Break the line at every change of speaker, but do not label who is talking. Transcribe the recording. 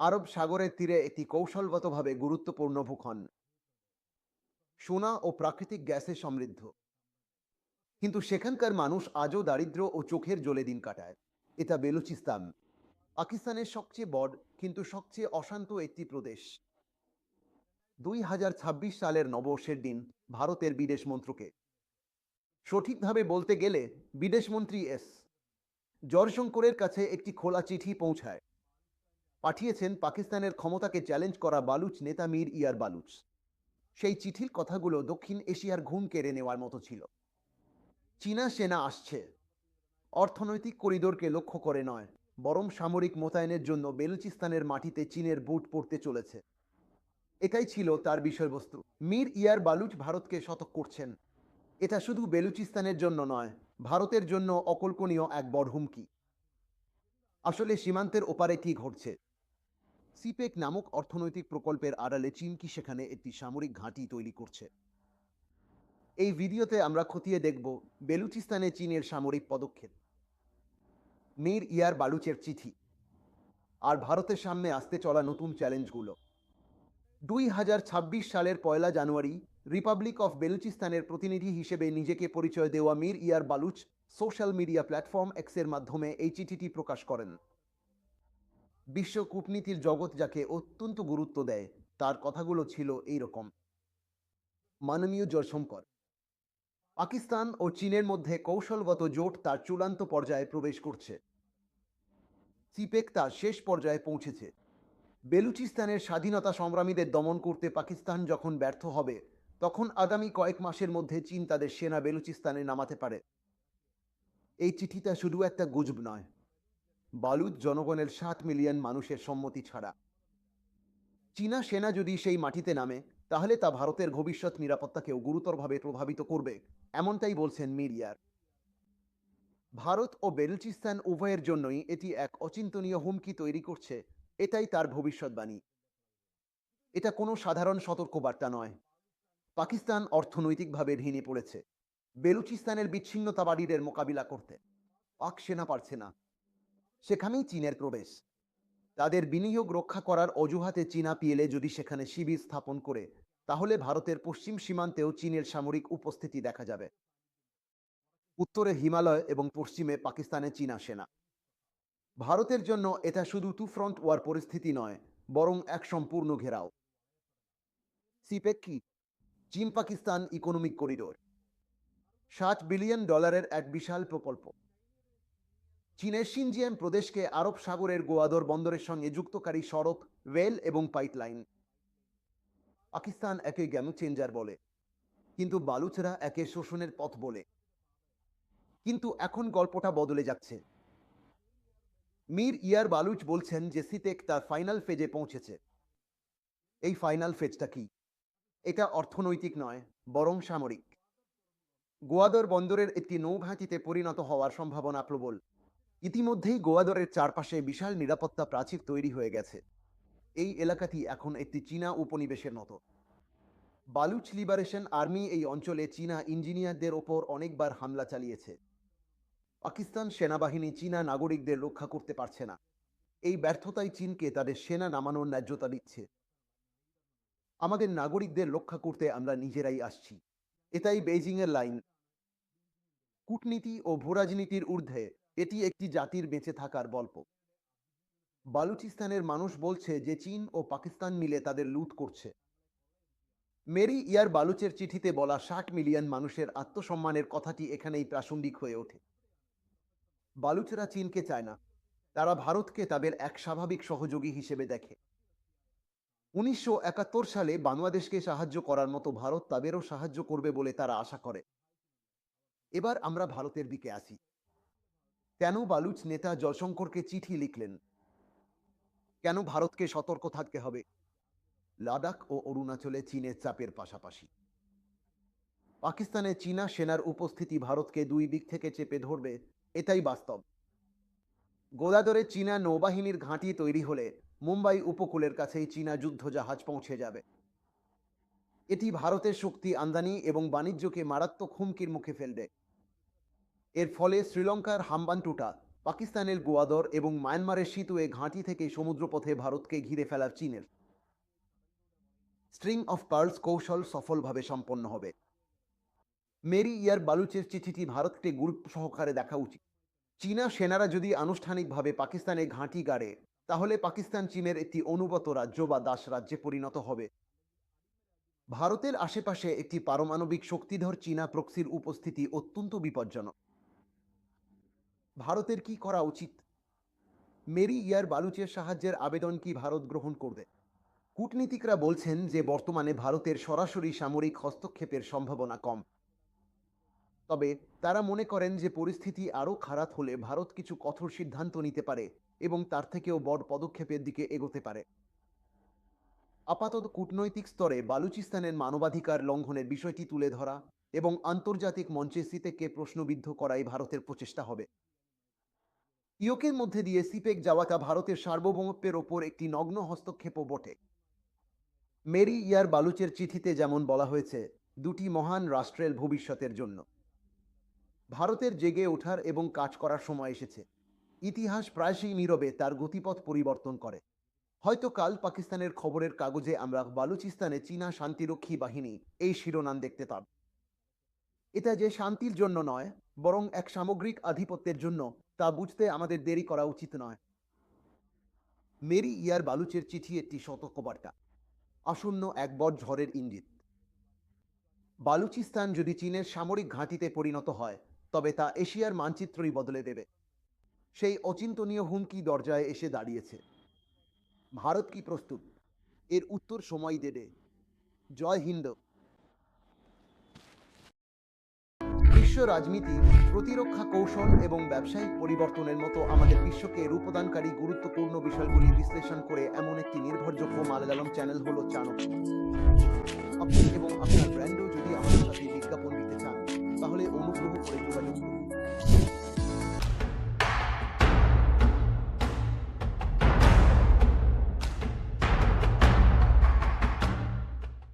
আরব সাগরের তীরে একটি কৌশলগতভাবে গুরুত্বপূর্ণ ভূখণ্ড, সোনা ও প্রাকৃতিক গ্যাসে সমৃদ্ধ। কিন্তু সেখানকার মানুষ আজও দারিদ্র্য ও চোখের জলে দিন কাটায়। এটা বেলুচিস্তান, পাকিস্তানের সবচেয়ে বড় কিন্তু সবচেয়ে অশান্ত একটি প্রদেশ। 2026 সালের নববর্ষের দিন ভারতের বিদেশ মন্ত্রকে, সঠিকভাবে বলতে গেলে বিদেশমন্ত্রী জয়শঙ্করের কাছে একটি খোলা চিঠি পৌঁছায়। পাঠিয়েছেন পাকিস্তানের ক্ষমতাকে চ্যালেঞ্জ করা বালুচ নেতা মীর ইয়ার বালুচ। সেই চিঠির কথাগুলো দক্ষিণ এশিয়ার ঘুম কেড়ে নেওয়ার মতো ছিল। চীনা সেনা আসছে, অর্থনৈতিক করিডোরকে লক্ষ্য করে নয়, বরং সামরিক মোতায়েনের জন্য বেলুচিস্তানের মাটিতে চীনের বুট পড়তে চলেছে। এটাই ছিল তার বিষয়বস্তু। মীর ইয়ার বালুচ ভারতকে সতর্ক করছেন, এটা শুধু বেলুচিস্তানের জন্য নয়, ভারতের জন্য অকল্পনীয় এক বড় হুমকি। আসলে সীমান্তের ওপারে কি ঘটছে? সিপেক নামক অর্থনৈতিক প্রকল্পের আড়ালে চীন কি সেখানে একটি সামরিক ঘাঁটি তৈরি করছে? এই ভিডিওতে আমরা খতিয়ে দেখব বেলুচিস্তানে চীনের সামরিক পদক্ষেপ, মীর ইয়ার বালুচের চিঠি, আর ভারতের সামনে আসতে চলা নতুন চ্যালেঞ্জগুলো। 2026 সালের 1 জানুয়ারি রিপাবলিক অফ বেলুচিস্তানের প্রতিনিধি হিসেবে নিজেকে পরিচয় দেওয়া মীর ইয়ার বালুচ সোশ্যাল মিডিয়া প্ল্যাটফর্ম এক্সের মাধ্যমে এই চিঠিটি প্রকাশ করেন। বিশ্ব কূটনীতির জগৎ যাকে অত্যন্ত গুরুত্ব দেয়, তার কথাগুলো ছিল এই রকম। মাননীয় জয়শঙ্কর, পাকিস্তান ও চীনের মধ্যে কৌশলগত জোট তার চূড়ান্ত পর্যায়ে প্রবেশ করছে। সিপেক তার শেষ পর্যায়ে পৌঁছেছে। বেলুচিস্তানের স্বাধীনতা সংগ্রামীদের দমন করতে পাকিস্তান যখন ব্যর্থ হবে, তখন আগামী কয়েক মাসের মধ্যে চীন তাদের সেনা বেলুচিস্তানে নামাতে পারে। এই চিঠিটা শুধু একটা গুজব নয়, বালুচ জনগণের 7 মিলিয়ন মানুষের সম্মতি ছাড়া। চীনা সেনা যদি সেই মাটিতে নামে, তাহলে তা ভারতের ভবিষ্যৎ নিরাপত্তাকেও গুরুতরভাবে প্রভাবিত করবে, এমনটাই বলছেন মীর ইয়ার। ভারত ও বেলুচিস্তান উভয়ের জন্যই এটি এক অচিন্তনীয় হুমকি তৈরি করছে, এটাই তার ভবিষ্যৎবাণী। এটা কোনো সাধারণ সতর্কবার্তা নয়। পাকিস্তান অর্থনৈতিকভাবে ভেঙে পড়েছে। বেলুচিস্তানের বিচ্ছিন্নতাবাদীদের মোকাবিলা করতে পাক সেনা পারছে না। সেখানেই চীনের প্রবেশ। তাদের বিনিয়োগ রক্ষা করার অজুহাতে চীনা পিএলএ যদি সেখানে শিবির স্থাপন করে, তাহলে ভারতের পশ্চিম সীমান্তেও চীনের সামরিক উপস্থিতি দেখা যাবে। উত্তরে হিমালয় এবং পশ্চিমে পাকিস্তানে চীনা সেনা। ভারতের জন্য এটা শুধু টু ফ্রন্ট ওয়ার পরিস্থিতি নয়, বরং এক সম্পূর্ণ ঘেরাও। সিপেক কি? চীন পাকিস্তান ইকোনমিক করিডোর, $7 বিলিয়ন এক বিশাল প্রকল্প। চীনের সিনজিয়াং প্রদেশকে আরব সাগরের গোয়াদর বন্দরের সঙ্গে যুক্তকারী সড়ক, রেল এবং পাইপলাইন। পাকিস্তান একে গেম চেঞ্জার বলে, কিন্তু বালুচরা একে শোষণের পথ বলে। কিন্তু এখন গল্পটা বদলে যাচ্ছে। মীর ইয়ার বালুচ বলছেন যে সিপেক তার ফাইনাল ফেজে পৌঁছেছে। এই ফাইনাল ফেজটা কি? এটা অর্থনৈতিক নয়, বরং সামরিক। গোয়াদর বন্দরের একটি নৌঘাঁটিতে পরিণত হওয়ার সম্ভাবনা প্রবল। ইতিমধ্যেই গোয়াদরের চারপাশে বিশাল নিরাপত্তা প্রাচীর তৈরি হয়ে গেছে। এই এলাকাটি এখন একটি চীনা উপনিবেশের মতো। বালুচ লিবারেশন আর্মি এই অঞ্চলে চীনা ইঞ্জিনিয়ারদের ওপর অনেকবার হামলা চালিয়েছে। পাকিস্তান সেনাবাহিনী চীনা নাগরিকদের রক্ষা করতে পারছে না। এই ব্যর্থতাই চীনকে তাদের সেনা নামানোর ন্যায্যতা দিচ্ছে। আমাদের নাগরিকদের রক্ষা করতে আমরা নিজেরাই আসছি, এটাই বেইজিংয়ের লাইন। কূটনীতি ও ভূরাজনীতির ঊর্ধ্বে এটি একটি জাতির বেঁচে থাকার গল্প। বালুচিস্তানের মানুষ বলছে যে চীন ও পাকিস্তান মিলে তাদের লুট করছে। মেরি ইয়ার বালুচের চিঠিতে বলা 60 মিলিয়ন মানুষের আত্মসম্মানের কথাটি এখানেই প্রাসঙ্গিক হয়ে ওঠে। বালুচরা চীনকে চায় না, তারা ভারতকে তাদের এক স্বাভাবিক সহযোগী হিসেবে দেখে। 1971 সালে বাংলাদেশকে সাহায্য করার মতো ভারত তাদেরও সাহায্য করবে বলে তারা আশা করে। এবার আমরা ভারতের দিকে আসি। কেন বালুচ নেতা জয়শঙ্করকে চিঠি লিখলেন? কেন ভারতকে সতর্ক থাকতে হবে? লাদাখ ও অরুণাচলে চীনের চাপের পাশাপাশি পাকিস্তানে চীনা সেনার উপস্থিতি ভারতকে দুই দিক থেকে চেপে ধরবে, এটাই বাস্তব। গোদাদরে চীনা নৌবাহিনীর ঘাঁটি তৈরি হলে মুম্বাই উপকূলের কাছেই চীনা যুদ্ধজাহাজ পৌঁছে যাবে। এটি ভারতের শক্তি আমদানি এবং বাণিজ্যকে মারাত্মক হুমকির মুখে ফেলবে। এর ফলে শ্রীলঙ্কার হাম্বানটোটা পাকিস্তানের গোয়াদর এবং মায়ানমারের সিতুয়ে ঘাঁটি থেকে সমুদ্রপথে ভারতকে ঘিরে ফেলা চীনের স্ট্রিং অফ পার্লস কৌশল সফলভাবে সম্পন্ন হবে। মেরি ইয়ার বালুচের চিঠিটি ভারতকে গুরুত্ব সহকারে দেখা উচিত। চীনা সেনারা যদি আনুষ্ঠানিকভাবে পাকিস্তানে ঘাঁটি গাড়ে, তাহলে পাকিস্তান চীনের একটি অনুগত রাজ্য বা দাস রাজ্যে পরিণত হবে। ভারতের আশেপাশে একটি পারমাণবিক শক্তিধর চীনা প্রক্সির উপস্থিতি অত্যন্ত বিপজ্জনক। ভারতের কি করা উচিত? মেরি ইয়ার বালুচের সাহায্যের আবেদন কি ভারত গ্রহণ করবে? কূটনীতিকরা বলছেন যে বর্তমানে ভারতের সরাসরি সামরিক হস্তক্ষেপের সম্ভাবনা কম। তবে তারা মনে করেন যে পরিস্থিতি আরও খারাপ হলে ভারত কিছু কঠোর সিদ্ধান্ত নিতে পারে এবং তার থেকেও বড় পদক্ষেপের দিকে এগোতে পারে। আপাতত কূটনৈতিক স্তরে বালুচিস্তানের মানবাধিকার লঙ্ঘনের বিষয়টি তুলে ধরা এবং আন্তর্জাতিক মঞ্চে সিপেককে প্রশ্নবিদ্ধ করাই ভারতের প্রচেষ্টা হবে। ইউকের মধ্যে দিয়ে সিপেক যাওয়াটা ভারতের সার্বভৌমত্বের ওপর একটি নগ্ন হস্তক্ষেপও বটে। মেরি ইয়ার বালুচের চিঠিতে যেমন বলা হয়েছে, দুটি মহান রাষ্ট্রের ভবিষ্যতের জন্য ভারতের জেগে ওঠার এবং কাজ করার সময় এসেছে। ইতিহাস প্রায়শই নীরবে তার গতিপথ পরিবর্তন করে। হয়তো কাল পাকিস্তানের খবরের কাগজে আমরা বালুচিস্তানে চীনা শান্তিরক্ষী বাহিনী এই শিরোনাম দেখতে পাব। এটা যে শান্তির জন্য নয়, বরং এক সামগ্রিক আধিপত্যের জন্য, তা বুঝতে আমাদের দেরি করা উচিত নয়। মেরি ইয়ার বালুচের চিঠি একটি সতর্কবার্তা, আসন্ন এক বড় ঝড়ের ইঙ্গিত। বালুচিস্তান যদি চীনের সামরিক ঘাঁটিতে পরিণত হয়, তবে তা এশিয়ার মানচিত্রই বদলে দেবে। সেই অচিন্তনীয় হুমকি দরজায় এসে দাঁড়িয়েছে। ভারত কি প্রস্তুত? এর উত্তর সময় দেবে। জয় হিন্দ। বিশ্ব রাজনীতি, প্রতিরক্ষা কৌশল এবং ব্যবসায়িক পরিবর্তনের মতো আমাদের বিশ্বকে রূপদানকারী গুরুত্বপূর্ণ বিষয়গুলি বিশ্লেষণ করে এমন একটি নির্ভরযোগ্য মালায়ালম চ্যানেল হলো চাণক্য।